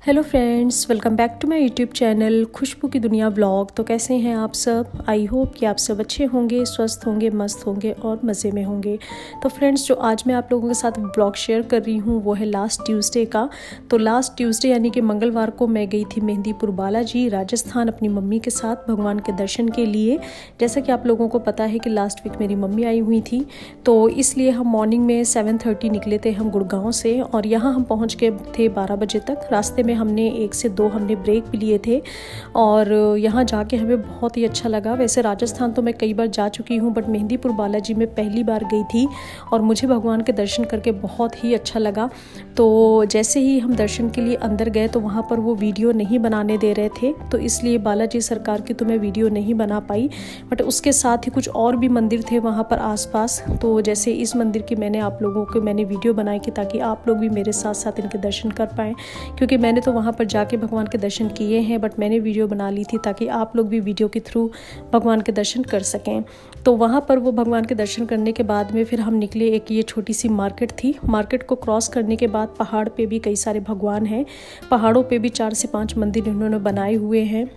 Hello friends, welcome back to my YouTube channel Khushboo की दुनिया vlog. तो कैसे हैं आप सब? आई होप कि आप सब अच्छे होंगे, स्वस्थ होंगे, मस्त होंगे और मज़े में होंगे। तो फ्रेंड्स, जो आज मैं आप लोगों के साथ व्लॉग शेयर कर रही हूँ वो है लास्ट ट्यूसडे का। तो लास्ट ट्यूसडे यानी कि मंगलवार को मैं गई थी मेहंदीपुर बालाजी राजस्थान अपनी मम्मी के साथ भगवान के दर्शन के लिए। जैसा कि आप लोगों को पता है कि लास्ट वीक मेरी मम्मी आई हुई थी, तो इसलिए हम मॉर्निंग में 7:30 निकले थे हम गुड़गांव से, और यहाँ हम पहुँच गए थे 12 बजे तक। रास्ते में हमने 1 से 2 हमने ब्रेक भी लिए थे और यहाँ जाके हमें बहुत ही अच्छा लगा। वैसे राजस्थान तो मैं कई बार जा चुकी हूँ, बट मेहंदीपुर बालाजी में पहली बार गई थी और मुझे भगवान के दर्शन करके बहुत ही अच्छा लगा। तो जैसे ही हम दर्शन के लिए अंदर गए तो वहाँ पर वो वीडियो नहीं बनाने दे रहे थे, तो इसलिए बालाजी सरकार की तो मैं वीडियो नहीं बना पाई। बट उसके साथ ही कुछ और भी मंदिर थे वहाँ पर आसपास, तो जैसे इस मंदिर की मैंने आप लोगों को वीडियो बनाई कि ताकि आप लोग भी मेरे साथ साथ इनके दर्शन कर पाएँ, क्योंकि मैंने तो वहाँ पर जाके भगवान के दर्शन किए हैं, बट मैंने वीडियो बना ली थी ताकि आप लोग भी वीडियो के थ्रू भगवान के दर्शन कर सकें। तो वहाँ पर वो भगवान के दर्शन करने के बाद में फिर हम निकले। एक ये छोटी सी मार्केट थी, मार्केट को क्रॉस करने के बाद पहाड़ पे भी कई सारे भगवान हैं। पहाड़ों पे भी 4 से 5 मंदिर इन्होंने बनाए हुए हैं।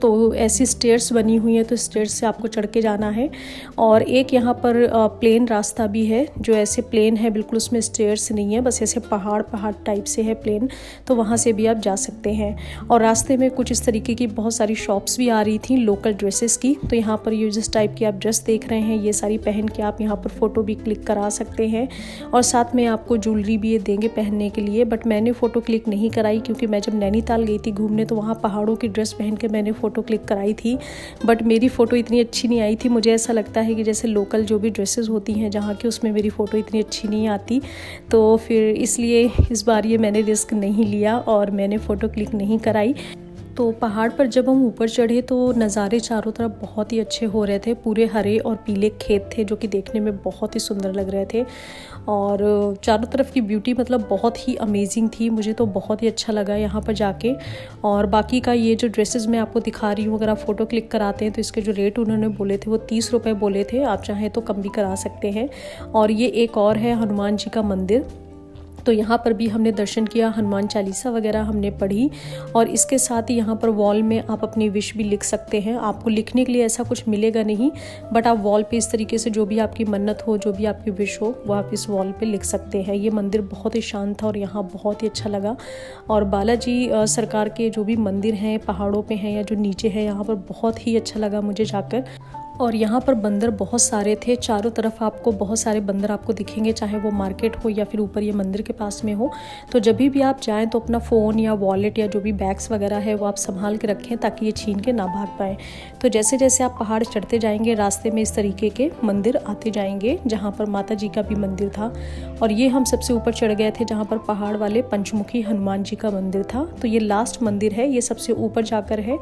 तो ऐसी स्टेयर्स बनी हुई हैं, तो स्टेयर्स से आपको चढ़ के जाना है। और एक यहाँ पर प्लेन रास्ता भी है, जो ऐसे प्लेन है बिल्कुल, उसमें स्टेयर्स नहीं है, बस ऐसे पहाड़ टाइप से है प्लेन, तो वहाँ से भी आप जा सकते हैं। और रास्ते में कुछ इस तरीके की बहुत सारी शॉप्स भी आ रही थी लोकल ड्रेसेस की। तो यहाँ पर ये जिस टाइप की आप ड्रेस देख रहे हैं, ये सारी पहन के आप यहाँ पर फ़ोटो भी क्लिक करा सकते हैं, और साथ में आपको ज्वेलरी भी ये देंगे पहनने के लिए। बट मैंने फ़ोटो क्लिक नहीं कराई, क्योंकि मैं जब नैनीताल गई थी घूमने तो वहाँ पहाड़ों की ड्रेस पहन के मैंने फ़ोटो क्लिक कराई थी, बट मेरी फ़ोटो इतनी अच्छी नहीं आई थी। मुझे ऐसा लगता है कि जैसे लोकल जो भी ड्रेसेस होती हैं जहाँ की, उसमें मेरी फ़ोटो इतनी अच्छी नहीं आती। तो फिर इसलिए इस बार ये मैंने रिस्क नहीं लिया और मैंने फ़ोटो क्लिक नहीं कराई। तो पहाड़ पर जब हम ऊपर चढ़े तो नज़ारे चारों तरफ बहुत ही अच्छे हो रहे थे। पूरे हरे और पीले खेत थे जो कि देखने में बहुत ही सुंदर लग रहे थे, और चारों तरफ की ब्यूटी मतलब बहुत ही अमेजिंग थी। मुझे तो बहुत ही अच्छा लगा यहाँ पर जाके। और बाकी का ये जो ड्रेसेस मैं आपको दिखा रही हूँ, अगर आप फ़ोटो क्लिक कराते हैं तो इसके जो रेट उन्होंने बोले थे वो 30 रुपये बोले थे। आप चाहें तो कम भी करा सकते हैं। और ये एक और है हनुमान जी का मंदिर, तो यहाँ पर भी हमने दर्शन किया, हनुमान चालीसा वगैरह हमने पढ़ी। और इसके साथ ही यहाँ पर वॉल में आप अपनी विश भी लिख सकते हैं। आपको लिखने के लिए ऐसा कुछ मिलेगा नहीं, बट आप वॉल पे इस तरीके से जो भी आपकी मन्नत हो, जो भी आपकी विश हो, वो आप इस वॉल पे लिख सकते हैं। ये मंदिर बहुत ही शांत था और यहाँ बहुत ही अच्छा लगा। और बालाजी सरकार के जो भी मंदिर हैं पहाड़ों पे हैं या जो नीचे है, यहाँ पर बहुत ही अच्छा लगा मुझे जाकर। और यहाँ पर बंदर बहुत सारे थे, चारों तरफ आपको बहुत सारे बंदर आपको दिखेंगे, चाहे वो मार्केट हो या फिर ऊपर ये मंदिर के पास में हो। तो जब भी आप जाएं तो अपना फ़ोन या वॉलेट या जो भी बैग्स वगैरह है वो आप संभाल के रखें, ताकि ये छीन के ना भाग पाएँ। तो जैसे जैसे आप पहाड़ चढ़ते जाएंगे, रास्ते में इस तरीके के मंदिर आते जाएंगे, जहाँ पर माता जी का भी मंदिर था। और ये हम सबसे ऊपर चढ़ गए थे जहाँ पर पहाड़ वाले पंचमुखी हनुमान जी का मंदिर था। तो ये लास्ट मंदिर है, ये सबसे ऊपर जाकर है।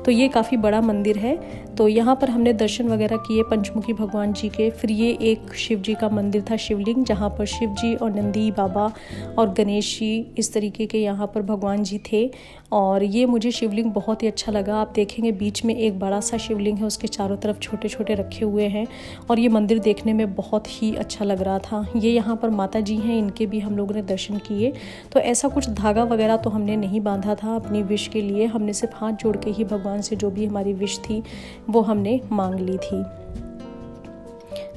तो ये काफ़ी बड़ा मंदिर है। तो यहाँ पर हमने दर्शन वगैरह किए पंचमुखी भगवान जी के। फिर ये एक शिव जी का मंदिर था, शिवलिंग, जहाँ पर शिव जी और नंदी बाबा और गणेश जी इस तरीके के यहाँ पर भगवान जी थे। और ये मुझे शिवलिंग बहुत ही अच्छा लगा। आप देखेंगे बीच में एक बड़ा सा शिवलिंग है, उसके चारों तरफ छोटे छोटे रखे हुए हैं, और ये मंदिर देखने में बहुत ही अच्छा लग रहा था। ये यहाँ पर माता जी हैं, इनके भी हम लोगों ने दर्शन किए। तो ऐसा कुछ धागा वगैरह तो हमने नहीं बांधा था अपनी विश के लिए, हमने सिर्फ हाथ जोड़ के ही भगवान से जो भी हमारी विश थी वो हमने मांग ली थी।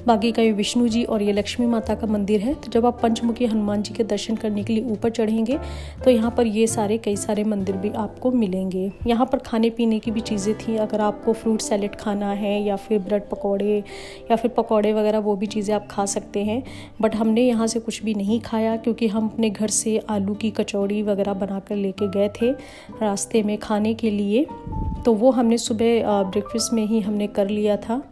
बाकी का ये विष्णु जी और ये लक्ष्मी माता का मंदिर है। तो जब आप पंचमुखी हनुमान जी के दर्शन करने के लिए ऊपर चढ़ेंगे तो यहाँ पर ये कई सारे मंदिर भी आपको मिलेंगे। यहाँ पर खाने पीने की भी चीज़ें थी, अगर आपको फ्रूट सैलेड खाना है या फिर ब्रेड पकौड़े या फिर पकौड़े वगैरह, वो भी चीज़ें आप खा सकते हैं। बट हमने यहाँ से कुछ भी नहीं खाया, क्योंकि हम अपने घर से आलू की कचौड़ी वगैरह बना कर लेके गए थे रास्ते में खाने के लिए। तो वो हमने सुबह ब्रेकफास्ट में ही हमने कर लिया था,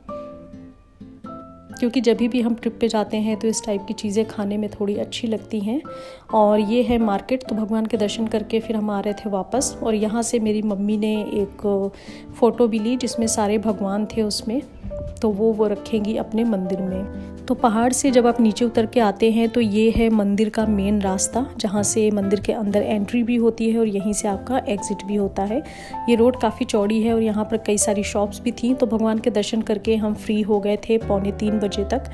क्योंकि जब भी हम ट्रिप पे जाते हैं तो इस टाइप की चीज़ें खाने में थोड़ी अच्छी लगती हैं। और ये है मार्केट। तो भगवान के दर्शन करके फिर हम आ रहे थे वापस, और यहाँ से मेरी मम्मी ने एक फ़ोटो भी ली जिसमें सारे भगवान थे उसमें, तो वो रखेंगी अपने मंदिर में। तो पहाड़ से जब आप नीचे उतर के आते हैं तो ये है मंदिर का मेन रास्ता, जहाँ से मंदिर के अंदर एंट्री भी होती है और यहीं से आपका एग्ज़िट भी होता है। ये रोड काफ़ी चौड़ी है और यहाँ पर कई सारी शॉप्स भी थी। तो भगवान के दर्शन करके हम फ्री हो गए थे 2:45 बजे तक,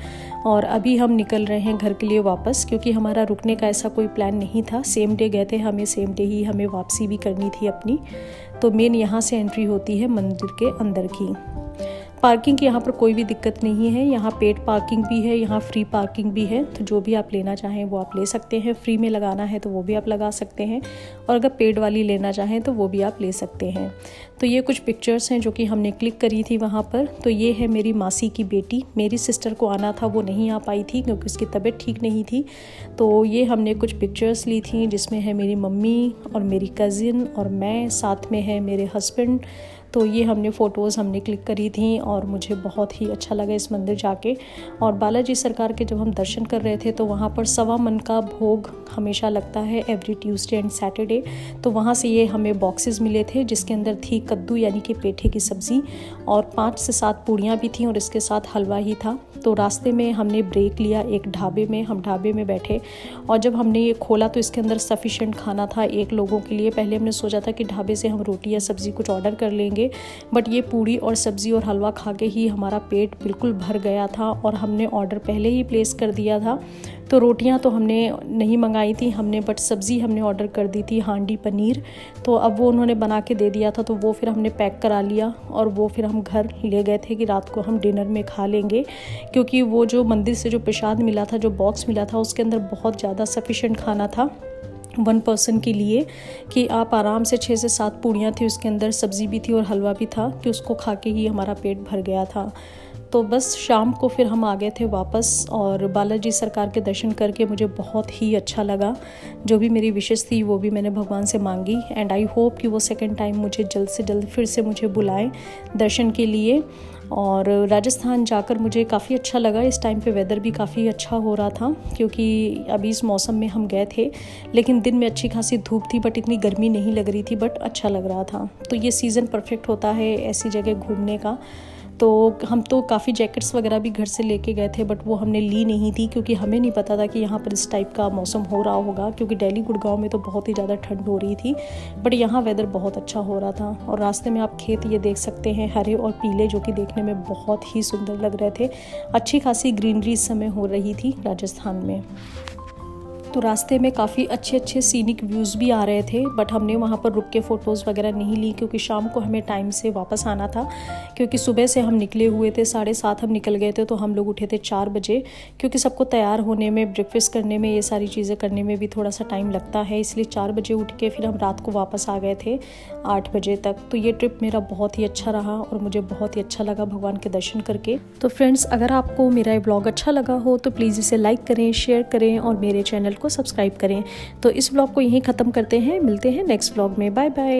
और अभी हम निकल रहे हैं घर के लिए वापस, क्योंकि हमारा रुकने का ऐसा कोई प्लान नहीं था। सेम डे गए थे, हमें सेम डे ही हमें वापसी भी करनी थी अपनी। तो मेन यहाँ से एंट्री होती है मंदिर के अंदर की। पार्किंग की यहाँ पर कोई भी दिक्कत नहीं है, यहाँ पेड पार्किंग भी है, यहाँ फ्री पार्किंग भी है। तो जो भी आप लेना चाहें वो आप ले सकते हैं। फ्री में लगाना है तो वो भी आप लगा सकते हैं, और अगर पेड वाली लेना चाहें तो वो भी आप ले सकते हैं। तो ये कुछ पिक्चर्स हैं जो कि हमने क्लिक करी थी वहाँ पर। तो ये है मेरी मासी की बेटी, मेरी सिस्टर को आना था, वो नहीं आ पाई थी क्योंकि उसकी तबीयत ठीक नहीं थी। तो ये हमने कुछ पिक्चर्स ली थी, जिसमें है मेरी मम्मी और मेरी कज़िन और मैं, साथ में है मेरे हस्बैंड। तो ये हमने फ़ोटोज़ क्लिक करी थी और मुझे बहुत ही अच्छा लगा इस मंदिर जाके। और बालाजी सरकार के जब हम दर्शन कर रहे थे तो वहाँ पर 1.25 मन का भोग हमेशा लगता है एवरी ट्यूसडे एंड सैटरडे। तो वहाँ से ये हमें बॉक्सेस मिले थे, जिसके अंदर थी कद्दू यानी कि पेठे की सब्ज़ी, और 5 से 7 पूड़ियाँ भी थी और इसके साथ हलवा ही था। तो रास्ते में हमने ब्रेक लिया एक ढाबे में, हम ढाबे में बैठे, और जब हमने ये खोला तो इसके अंदर सफिशेंट खाना था 1 लोगों के लिए। पहले हमने सोचा था कि ढाबे से हम रोटी या सब्ज़ी कुछ ऑर्डर कर लेंगे, बट ये पूड़ी और सब्ज़ी और हलवा खा के ही हमारा पेट बिल्कुल भर गया था, और हमने ऑर्डर पहले ही प्लेस कर दिया था। तो रोटियां तो हमने नहीं मंगाई थी बट सब्ज़ी हमने ऑर्डर कर दी थी, हांडी पनीर। तो अब वो उन्होंने बना के दे दिया था, तो वो फिर हमने पैक करा लिया और वो फिर हम घर ले गए थे कि रात को हम डिनर में खा लेंगे। क्योंकि वो जो मंदिर से जो प्रसाद मिला था, जो बॉक्स मिला था, उसके अंदर बहुत ज़्यादा सफिशेंट खाना था 1 पर्सन के लिए, कि आप आराम से 6 से 7 पूड़ियाँ थी, उसके अंदर सब्ज़ी भी थी और हलवा भी था, कि उसको खा के ही हमारा पेट भर गया था। तो बस शाम को फिर हम आ गए थे वापस, और बालाजी सरकार के दर्शन करके मुझे बहुत ही अच्छा लगा। जो भी मेरी विशेष थी वो भी मैंने भगवान से मांगी, एंड आई होप कि वो सेकंड टाइम मुझे जल्द से जल्द फिर से मुझे बुलाएं दर्शन के लिए। और राजस्थान जाकर मुझे काफ़ी अच्छा लगा। इस टाइम पे वेदर भी काफ़ी अच्छा हो रहा था, क्योंकि अभी इस मौसम में हम गए थे, लेकिन दिन में अच्छी खासी धूप थी, बट इतनी गर्मी नहीं लग रही थी, बट अच्छा लग रहा था। तो ये सीज़न परफेक्ट होता है ऐसी जगह घूमने का। तो हम तो काफ़ी जैकेट्स वगैरह भी घर से लेके गए थे, बट वो हमने ली नहीं थी, क्योंकि हमें नहीं पता था कि यहाँ पर इस टाइप का मौसम हो रहा होगा, क्योंकि दिल्ली गुड़गांव में तो बहुत ही ज़्यादा ठंड हो रही थी, बट यहाँ वेदर बहुत अच्छा हो रहा था। और रास्ते में आप खेत ये देख सकते हैं, हरे और पीले, जो कि देखने में बहुत ही सुंदर लग रहे थे। अच्छी खासी ग्रीनरी इस समय हो रही थी राजस्थान में। तो रास्ते में काफ़ी अच्छे सीनिक व्यूज़ भी आ रहे थे, बट हमने वहाँ पर रुक के फ़ोटोज़ वगैरह नहीं ली, क्योंकि शाम को हमें टाइम से वापस आना था। क्योंकि सुबह से हम निकले हुए थे, 7:30 हम निकल गए थे, तो हम लोग उठे थे 4 बजे, क्योंकि सबको तैयार होने में, ब्रेकफास्ट करने में, ये सारी चीज़ें करने में भी थोड़ा सा टाइम लगता है। इसलिए 4 बजे उठ के फिर हम रात को वापस आ गए थे 8 बजे तक। तो ये ट्रिप मेरा बहुत ही अच्छा रहा और मुझे बहुत ही अच्छा लगा भगवान के दर्शन करके। तो फ्रेंड्स, अगर आपको मेरा ये ब्लॉग अच्छा लगा हो तो प्लीज़ इसे लाइक करें, शेयर करें और मेरे चैनल को सब्सक्राइब करें। तो इस ब्लॉग को यहीं ख़त्म करते हैं, मिलते हैं नेक्स्ट ब्लॉग में। Bye bye.